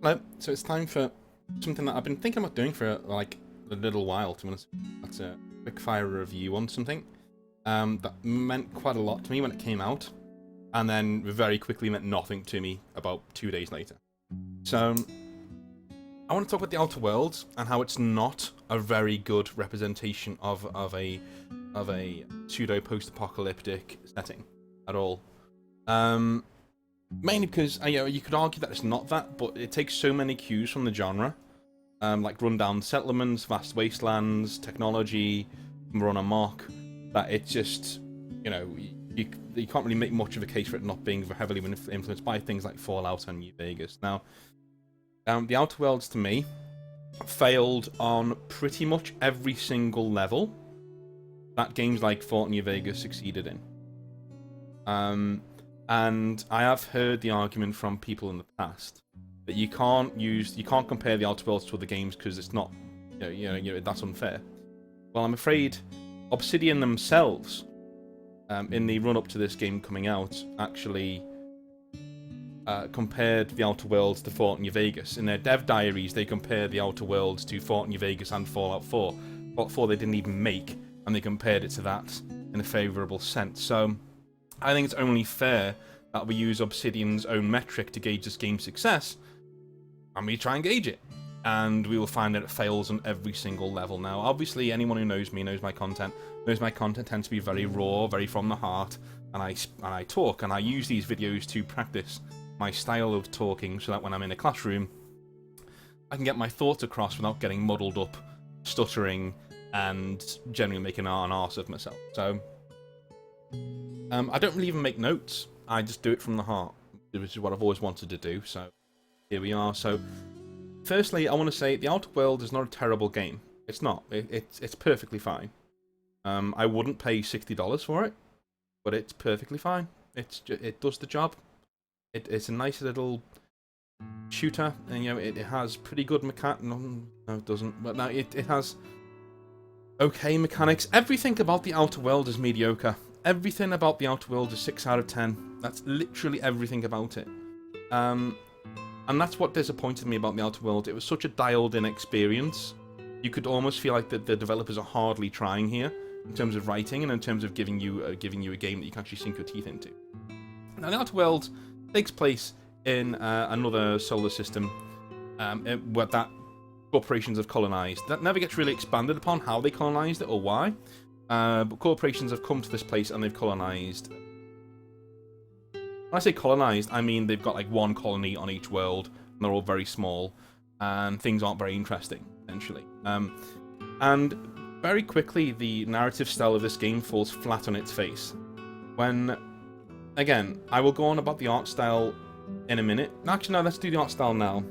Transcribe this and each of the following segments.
Hello. So it's time for something that I've been thinking about doing for like a little while. To be honest, that's a quick fire review on something that meant quite a lot to me when it came out, and then very quickly meant nothing to me about 2 days later. So I want to talk about the Outer Worlds and how it's not a very good representation of a pseudo post-apocalyptic setting at all. Mainly because you could argue that it's not that, but it takes so many cues from the genre, like rundown settlements, vast wastelands, technology, run amok, that it just, you can't really make much of a case for it not being heavily influenced by things like Fallout and New Vegas. Now, the Outer Worlds to me failed on pretty much every single level that games like Fallout New Vegas succeeded in. And I have heard the argument from people in the past that you can't compare the Outer Worlds to other games because it's not, that's unfair. Well, I'm afraid Obsidian themselves, in the run-up to this game coming out, actually compared the Outer Worlds to Fallout New Vegas. In their dev diaries, they compared the Outer Worlds to Fallout New Vegas and Fallout 4. Fallout 4 they didn't even make, and they compared it to that in a favourable sense. So I think it's only fair that we use Obsidian's own metric to gauge this game's success, and we try and gauge it. And we will find that it fails on every single level. Now, obviously, anyone who knows me, knows my content tends to be very raw, very from the heart, and I talk, and I use these videos to practice my style of talking so that when I'm in a classroom, I can get my thoughts across without getting muddled up, stuttering, and generally making an arse of myself. So I don't really even make notes. I just do it from the heart, which is what I've always wanted to do. So here we are. So firstly, I want to say the Outer World is not a terrible game. It's not. It's perfectly fine. I wouldn't pay $60 for it, but it's perfectly fine. It does the job. It's a nice little shooter, and it has pretty good mechanics. No, it doesn't. But no, it has okay mechanics. Everything about the Outer World is mediocre. Everything about the Outer World is 6 out of 10. That's literally everything about it. And that's what disappointed me about the Outer World. It was such a dialed-in experience. You could almost feel like the developers are hardly trying here in terms of writing and in terms of giving you a game that you can actually sink your teeth into. Now, the Outer World takes place in another solar system where that corporations have colonized. That never gets really expanded upon how they colonized it or why. But corporations have come to this place and they've colonized. When I say colonized, I mean they've got like one colony on each world, and they're all very small, and things aren't very interesting, essentially. And very quickly, the narrative style of this game falls flat on its face. When, again, I will go on about the art style in a minute. Actually, no, let's do the art style now.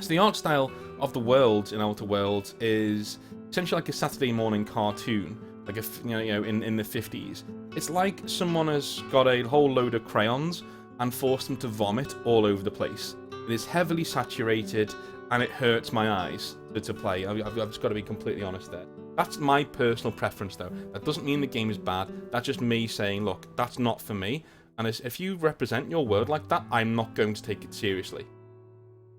So the art style of the world in Outer Worlds is essentially like a Saturday morning cartoon. Like in the 50s. It's like someone has got a whole load of crayons and forced them to vomit all over the place. It is heavily saturated and it hurts my eyes to play. I've just got to be completely honest there. That's my personal preference though. That doesn't mean the game is bad. That's just me saying, look, that's not for me. And if you represent your world like that, I'm not going to take it seriously.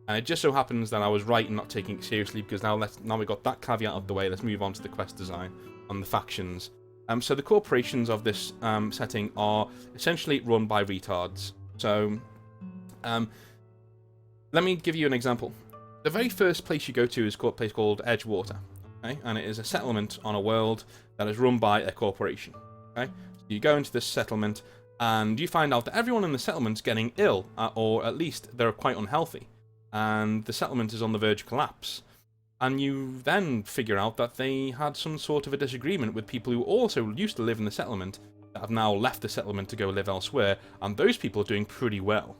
And it just so happens that I was right in not taking it seriously, because now we got that caveat out of the way. Let's move on to the quest design on the factions. So the corporations of this setting are essentially run by retards. So let me give you an example. The very first place you go to is a place called Edgewater, okay? And it is a settlement on a world that is run by a corporation. Okay? So you go into this settlement and you find out that everyone in the settlement is getting ill, or at least they're quite unhealthy. And the settlement is on the verge of collapse. And you then figure out that they had some sort of a disagreement with people who also used to live in the settlement that have now left the settlement to go live elsewhere, and those people are doing pretty well.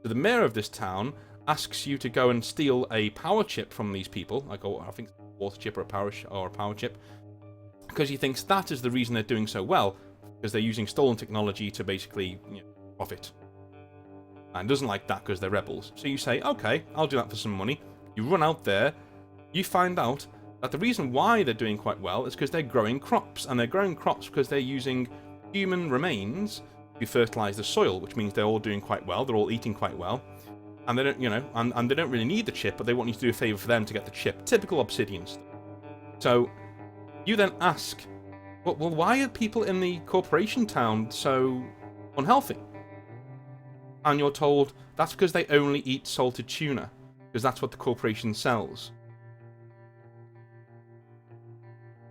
So the mayor of this town asks you to go and steal a power chip from these people, like I think a water chip or a power chip, because he thinks that is the reason they're doing so well, because they're using stolen technology to basically profit. And doesn't like that because they're rebels. So you say, okay, I'll do that for some money. You run out there. You find out that the reason why they're doing quite well is because they're growing crops. And they're growing crops because they're using human remains to fertilize the soil, which means they're all doing quite well. They're all eating quite well. And they don't, you know, and they don't really need the chip, but they want you to do a favor for them to get the chip. Typical Obsidian stuff. So you then ask, well, why are people in the corporation town so unhealthy? And you're told that's because they only eat salted tuna, because that's what the corporation sells.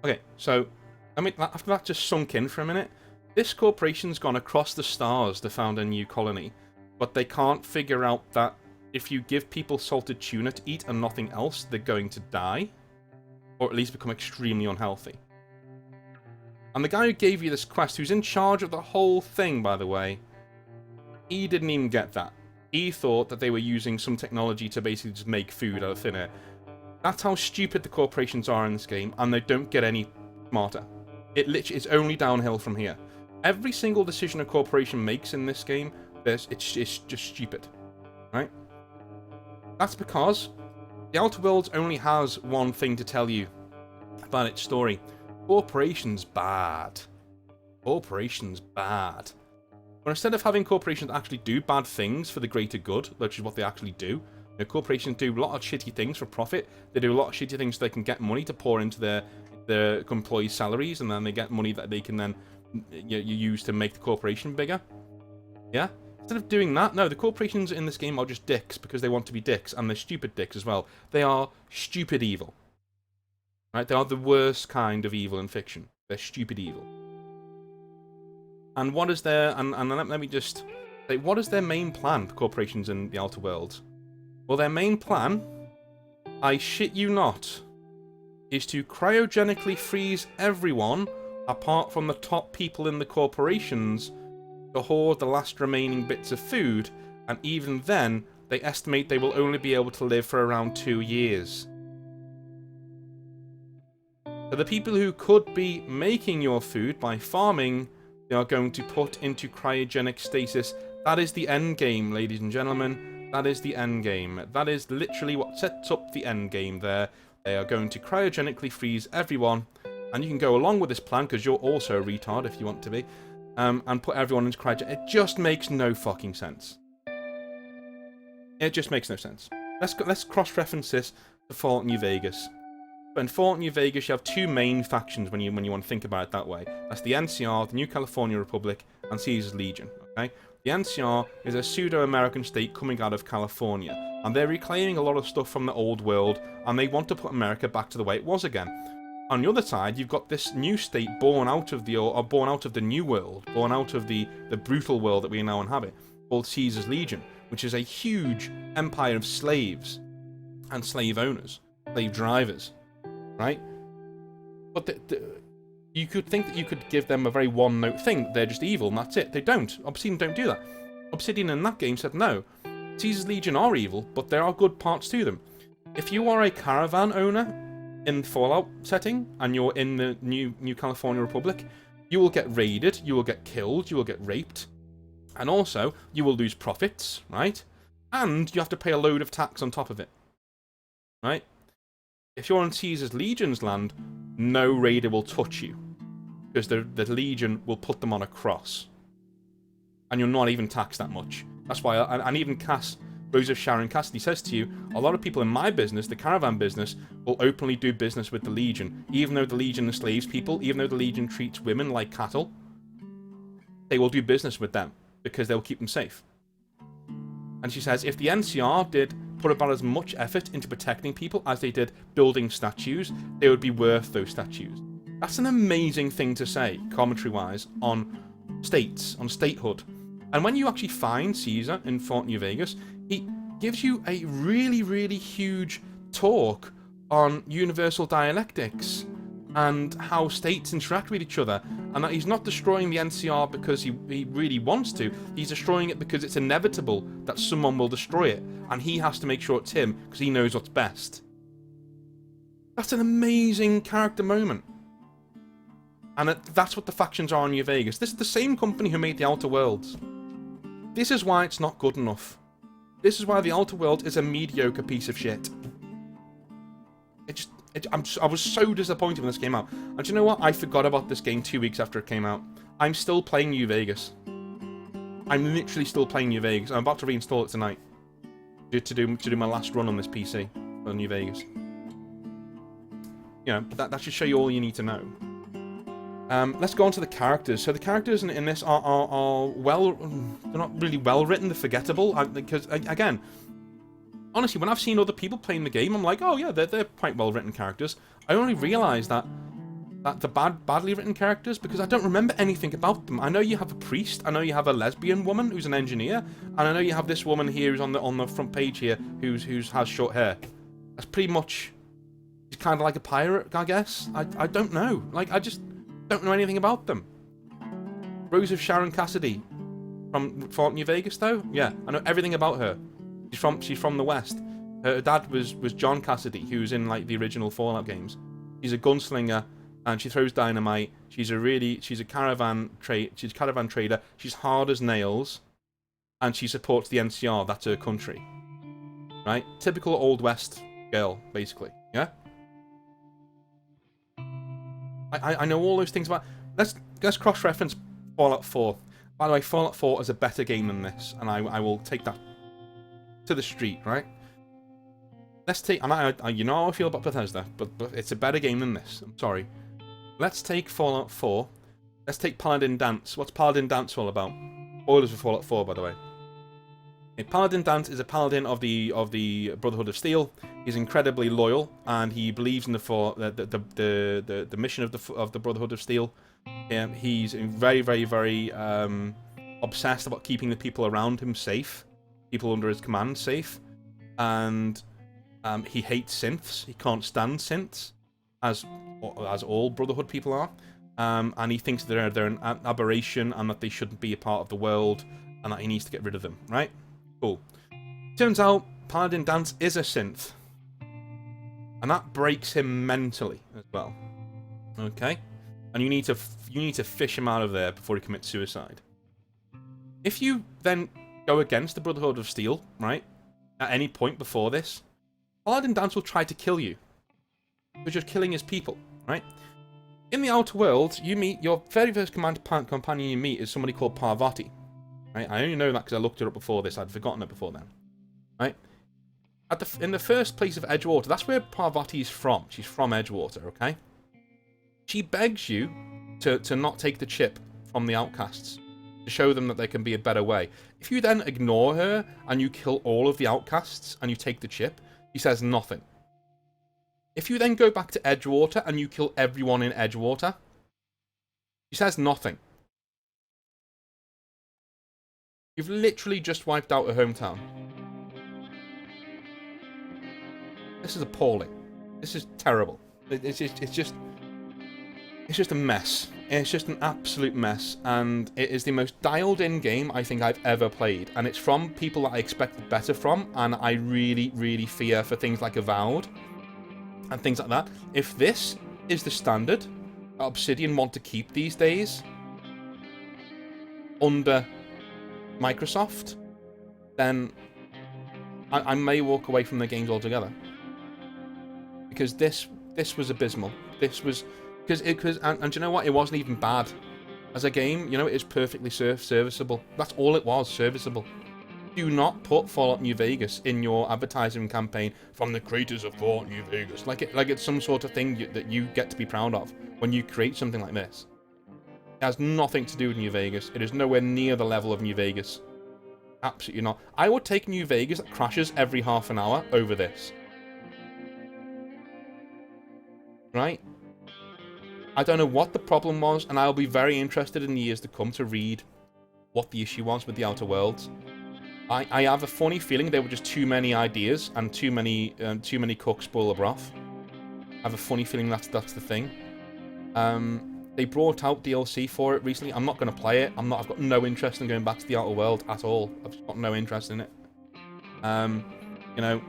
Okay, so I mean, after that just sunk in for a minute, this corporation's gone across the stars to found a new colony, but they can't figure out that if you give people salted tuna to eat and nothing else, they're going to die, or at least become extremely unhealthy. And the guy who gave you this quest, who's in charge of the whole thing, by the way, he didn't even get that. He thought that they were using some technology to basically just make food out of thin air. That's how stupid the corporations are in this game, and they don't get any smarter. It literally is only downhill from here. Every single decision a corporation makes in this game, it's just stupid, right? That's because the Outer Worlds only has one thing to tell you about its story. Corporations bad. Corporations bad. But instead of having corporations actually do bad things for the greater good, which is what they actually do, you know, corporations do a lot of shitty things for profit. They do a lot of shitty things so they can get money to pour into their employees' salaries, and then they get money that they can then you use to make the corporation bigger. Yeah? Instead of doing that, no, the corporations in this game are just dicks because they want to be dicks, and they're stupid dicks as well. They are stupid evil. Right? They are the worst kind of evil in fiction. They're stupid evil. And what is their... And let me just say, what is their main plan, the corporations in the Outer Worlds? Well, their main plan, I shit you not, is to cryogenically freeze everyone, apart from the top people in the corporations, to hoard the last remaining bits of food, and even then, they estimate they will only be able to live for around 2 years. So the people who could be making your food by farming, they are going to put into cryogenic stasis. That is the end game, ladies and gentlemen. That is the end game. That is literally what sets up the end game there. They are going to cryogenically freeze everyone, and you can go along with this plan because you're also a retard if you want to be, and put everyone into cryogenic. It just makes no fucking sense. It just makes no sense. Let's cross-reference this to Fallout New Vegas. But in Fallout New Vegas, you have two main factions when you want to think about it that way. That's the NCR, the New California Republic, and Caesar's Legion. Okay, the NCR is a pseudo-American state coming out of California, and they're reclaiming a lot of stuff from the old world, and they want to put America back to the way it was again. On the other side, you've got this new state born out of the new world, born out of the brutal world that we now inhabit, called Caesar's Legion, which is a huge empire of slaves and slave owners, slave drivers. Right? But you could think that you could give them a very one-note thing. They're just evil and that's it. They don't. Obsidian don't do that. Obsidian in that game said no. Caesar's Legion are evil, but there are good parts to them. If you are a caravan owner in Fallout setting, and you're in the New California Republic, you will get raided, you will get killed, you will get raped, and also, you will lose profits, right? And you have to pay a load of tax on top of it. Right? If you're on Caesar's Legion's land, no raider will touch you, because the Legion will put them on a cross. And you're not even taxed that much. That's why, and even Joseph Sharon Cassidy says to you, a lot of people in my business, the caravan business, will openly do business with the Legion. Even though the Legion enslaves people, even though the Legion treats women like cattle, they will do business with them, because they'll keep them safe. And she says, if the NCR did put about as much effort into protecting people as they did building statues, they would be worth those statues. That's an amazing thing to say, commentary-wise, on states, on statehood. And when you actually find Caesar in Fort New Vegas, he gives you a really, really huge talk on universal dialectics and how states interact with each other, and that he's not destroying the NCR because he really wants to. He's destroying it because it's inevitable that someone will destroy it, and he has to make sure it's him because he knows what's best. That's an amazing character moment. And that's what the factions are in New Vegas. This is the same company who made the Outer Worlds. This is why it's not good enough. This is why the Outer World is a mediocre piece of shit. I was so disappointed when this came out. And you know what? I forgot about this game 2 weeks after it came out. I'm still playing New Vegas. I'm literally still playing New Vegas. I'm about to reinstall it tonight. to do my last run on this PC for New Vegas. You know, that should show you all you need to know. Let's go on to the characters. So the characters in this are well, they're not really well written. They're forgettable because again, honestly, when I've seen other people playing the game, I'm like, oh yeah, they're quite well written characters. I only realised that the badly written characters because I don't remember anything about them. I know you have a priest. I know you have a lesbian woman who's an engineer, and I know you have this woman here who's on the front page here who's has short hair. That's pretty much. She's kind of like a pirate, I guess. I don't know. Like I just don't know anything about them. Rose of Sharon Cassidy from Fallout New Vegas, though. Yeah, I know everything about her. She's from the West. Her dad was John Cassidy, who's in like the original Fallout games. She's a gunslinger, and she throws dynamite. She's a caravan trader. She's hard as nails, and she supports the NCR. That's her country, right? Typical Old West girl, basically. Yeah. I know all those things about. Let's cross-reference Fallout 4. By the way, Fallout 4 is a better game than this, and I will take that to the street, right? Let's take, and I you know how I feel about Bethesda, but it's a better game than this. I'm sorry. Let's take Fallout 4. Let's take Paladin Danse. What's Paladin Danse all about? Spoilers for Fallout 4, by the way. Paladin Danse is a paladin of the Brotherhood of Steel. He's incredibly loyal, and he believes in the mission of the Brotherhood of Steel. He's very, very, very obsessed about keeping the people around him safe, people under his command safe, and he hates synths. He can't stand synths, as all Brotherhood people are, and he thinks they're an aberration and that they shouldn't be a part of the world, and that he needs to get rid of them. Right? Cool. Turns out Paladin Danse is a synth, and that breaks him mentally as well. Okay, and you need to fish him out of there before he commits suicide. If you then go against the Brotherhood of Steel, right, at any point before this, Paladin Danse will try to kill you. Because you're killing his people, right? In the Outer Worlds, you meet your very first companion you meet is somebody called Parvati. Right? I only know that because I looked her up before this. I'd forgotten it before then. Right? In the first place of Edgewater, that's where Parvati is from. She's from Edgewater, okay? She begs you to not take the chip from the outcasts, to show them that there can be a better way. If you then ignore her and you kill all of the outcasts and you take the chip, she says nothing. If you then go back to Edgewater and you kill everyone in Edgewater, she says nothing. You've literally just wiped out her hometown. This is appalling. This is terrible. It's just a mess. It's just an absolute mess, and it is the most dialed-in game I think I've ever played. And it's from people that I expected better from, and I really, really fear for things like Avowed and things like that. If this is the standard that Obsidian want to keep these days under Microsoft, then I may walk away from the games altogether, because this was abysmal. This was because and do you know what? It wasn't even bad as a game. You know, it is perfectly serviceable. That's all it was, serviceable. Do not put Fallout New Vegas in your advertising campaign from the creators of Fallout New Vegas, like it's some sort of thing that you get to be proud of when you create something like this. It has nothing to do with New Vegas. It is nowhere near the level of New Vegas. Absolutely not. I would take New Vegas that crashes every half an hour over this. Right? I don't know what the problem was, and I'll be very interested in the years to come to read what the issue was with the Outer Worlds. I have a funny feeling there were just too many ideas and too many cooks spoil the broth. I have a funny feeling that's the thing. They brought out DLC for it recently. I'm not going to play it. I've got no interest in going back to the Outer World at all. I've just got no interest in it. You know,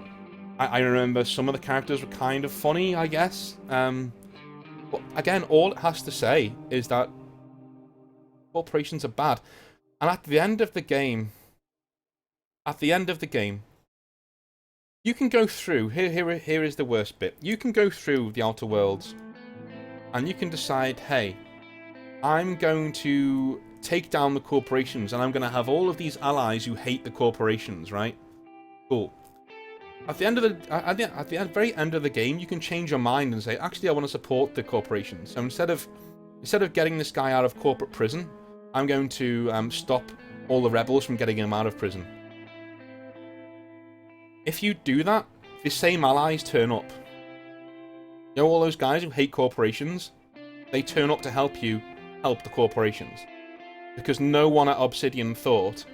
I remember some of the characters were kind of funny, I guess. But again, all it has to say is that corporations are bad. And at the end of the game, you can go through, here is the worst bit. You can go through the Outer Worlds, and you can decide, hey, I'm going to take down the corporations, and I'm going to have all of these allies who hate the corporations, right? Cool. At the end of the very end of the game, you can change your mind and say, actually, I want to support the corporation. So instead of getting this guy out of corporate prison, I'm going to stop all the rebels from getting him out of prison. If you do that, the same allies turn up. You know all those guys who hate corporations? They turn up to help you help the corporations. Because no one at Obsidian thought,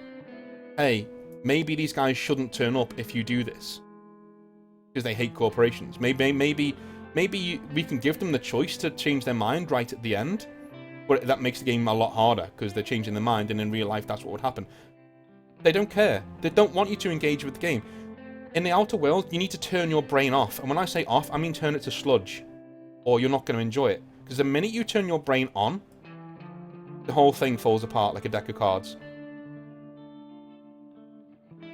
hey, maybe these guys shouldn't turn up if you do this. Because they hate corporations. Maybe we can give them the choice to change their mind right at the end. But that makes the game a lot harder, because they're changing their mind, and in real life that's what would happen. They don't care. They don't want you to engage with the game. In the Outer Worlds, you need to turn your brain off. And when I say off, I mean turn it to sludge. Or you're not going to enjoy it. Because the minute you turn your brain on, the whole thing falls apart like a deck of cards.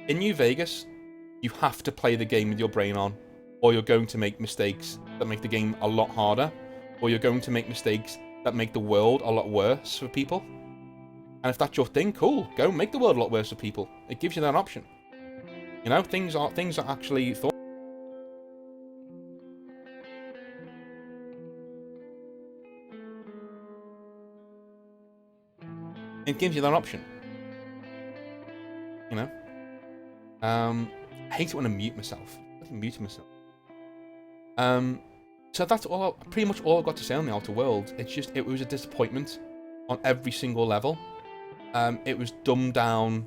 In New Vegas, you have to play the game with your brain on. Or you're going to make mistakes that make the game a lot harder. Or you're going to make mistakes that make the world a lot worse for people. And if that's your thing, cool. Go make the world a lot worse for people. It gives you that option. You know, things are actually thought. It gives you that option. You know? I hate it when I mute myself. I'm muting myself. So that's pretty much all I've got to say on the Outer Worlds. It's just, it was a disappointment on every single level. It was dumbed down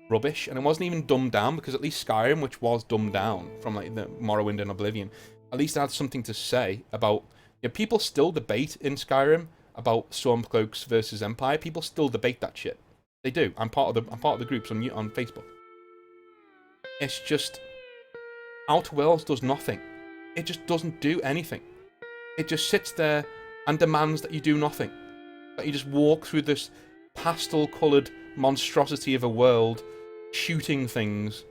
rubbish, and it wasn't even dumbed down, because at least Skyrim, which was dumbed down from like the Morrowind and Oblivion, at least it had something to say about. Yeah, people still debate in Skyrim about Stormcloaks versus Empire. People still debate that shit. They do. I'm part of the groups on Facebook. It's just Outer Worlds does nothing. It just doesn't do anything. It just sits there and demands that you do nothing. That you just walk through this pastel-coloured monstrosity of a world, shooting things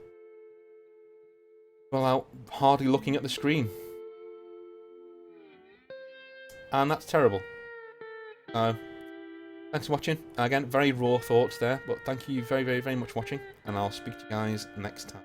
without hardly looking at the screen. And that's terrible. Thanks for watching. Again, very raw thoughts there, but thank you very, very, very much for watching, and I'll speak to you guys next time.